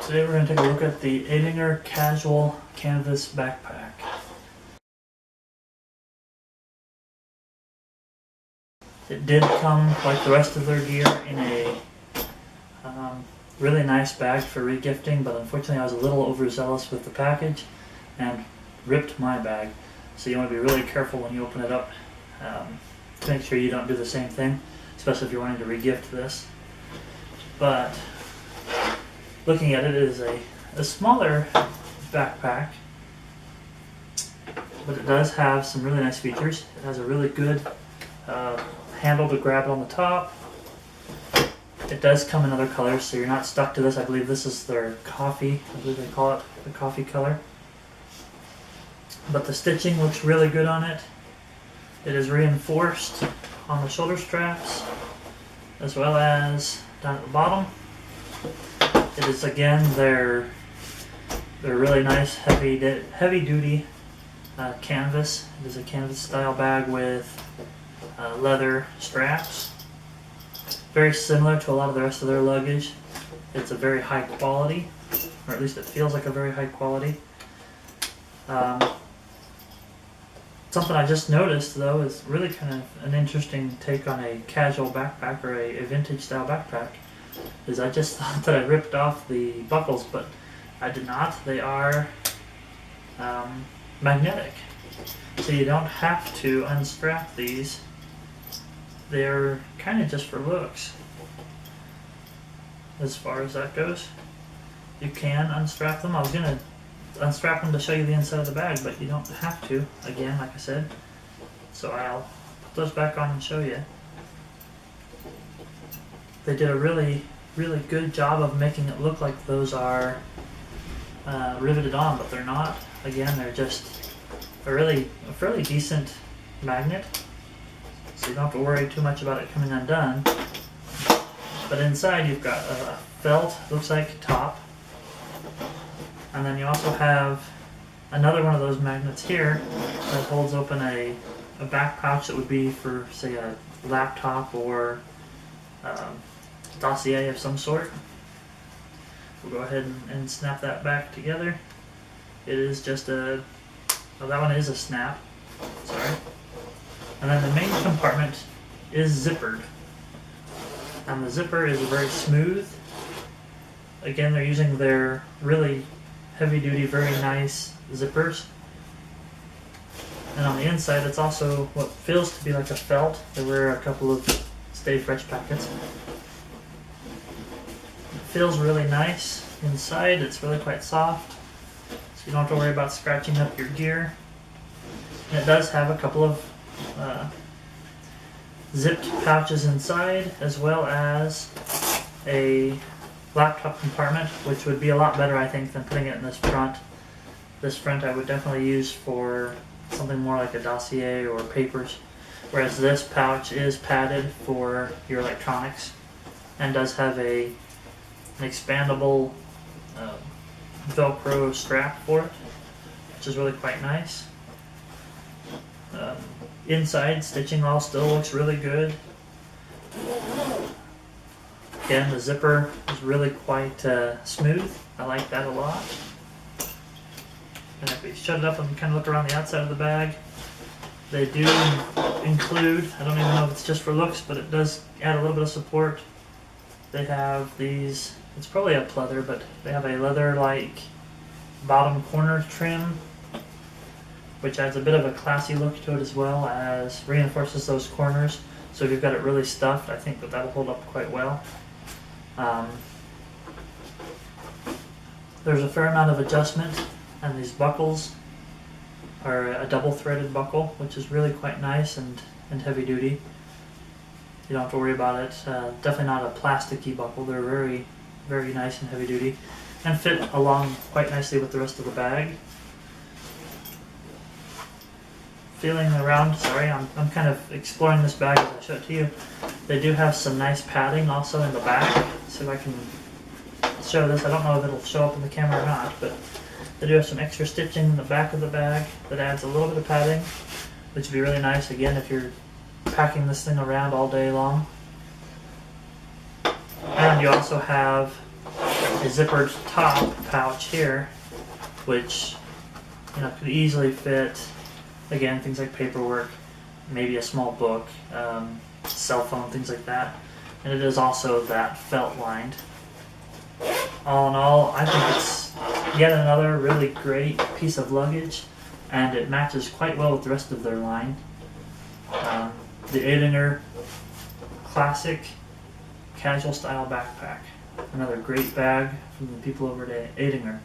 Today we're going to take a look at the Aidonger Casual Canvas Backpack. It did come, like the rest of their gear, in a really nice bag for regifting, but unfortunately I was a little overzealous with the package and ripped my bag. So you want to be really careful when you open it up to make sure you don't do the same thing, especially if you're wanting to regift this. But looking at it, it is a smaller backpack, but it does have some really nice features. It has a really good handle to grab it on the top. It does come in other colors, so you're not stuck to this. I believe this is their coffee. I believe they call it the coffee color. But the stitching looks really good on it. It is reinforced on the shoulder straps as well as down at the bottom. It is again their really nice heavy duty canvas. It is a canvas style bag with leather straps. Very similar to a lot of the rest of their luggage. It's a very high quality, or at least it feels like a very high quality. Something I just noticed though is really kind of an interesting take on a casual backpack or a vintage style backpack. Is I just thought that I ripped off the buckles, but I did not. They are magnetic, so you don't have to unstrap these. They're kind of just for looks as far as that goes. You can unstrap them. I was going to unstrap them to show you the inside of the bag, but you don't have to, again, like I said. So I'll put those back on and show you. They did a really good job of making it look like those are riveted on, but they're not. Again, they're just a fairly decent magnet, so you don't have to worry too much about it coming undone. But inside you've got a felt, looks like, top, and then you also have another one of those magnets here that holds open a back pouch that would be for, say, a laptop or dossier of some sort. We'll go ahead and snap that back together. It is just that one is a snap, sorry. And then the main compartment is zippered. And the zipper is very smooth. Again, they're using their really heavy duty, very nice zippers. And on the inside, it's also what feels to be like a felt. There were a couple of Stay Fresh packets. It feels really nice inside. It's really quite soft, so you don't have to worry about scratching up your gear. And it does have a couple of zipped pouches inside, as well as a laptop compartment, which would be a lot better, I think, than putting it in this front. This front I would definitely use for something more like a dossier or papers, whereas this pouch is padded for your electronics and does have an expandable Velcro strap for it, which is really quite nice. Inside, stitching all still looks really good. Again, the zipper is really quite smooth. I like that a lot. And if we shut it up and kind of look around the outside of the bag, they do include, I don't even know if it's just for looks, but it does add a little bit of support. They have these, it's probably a pleather, but they have a leather-like bottom corner trim, which adds a bit of a classy look to it, as well as reinforces those corners. So if you've got it really stuffed, I think that that'll hold up quite well. There's a fair amount of adjustment, and these buckles are a double-threaded buckle, which is really quite nice and heavy duty. You don't have to worry about it. Definitely not a plasticky buckle. They're very nice and heavy duty, and fit along quite nicely with the rest of the bag. Feeling around, sorry, I'm kind of exploring this bag as I show it to you. They do have some nice padding also in the back. See if I can show this. I don't know if it'll show up in the camera or not, but they do have some extra stitching in the back of the bag that adds a little bit of padding, which would be really nice, again, if you're packing this thing around all day long. And you also have a zippered top pouch here, which could easily fit, again, things like paperwork, maybe a small book, cell phone, things like that. And it is also that felt lined. All in all, I think it's yet another really great piece of luggage, and it matches quite well with the rest of their line. The Aidonger Classic Casual Style Backpack. Another great bag from the people over at Aidonger.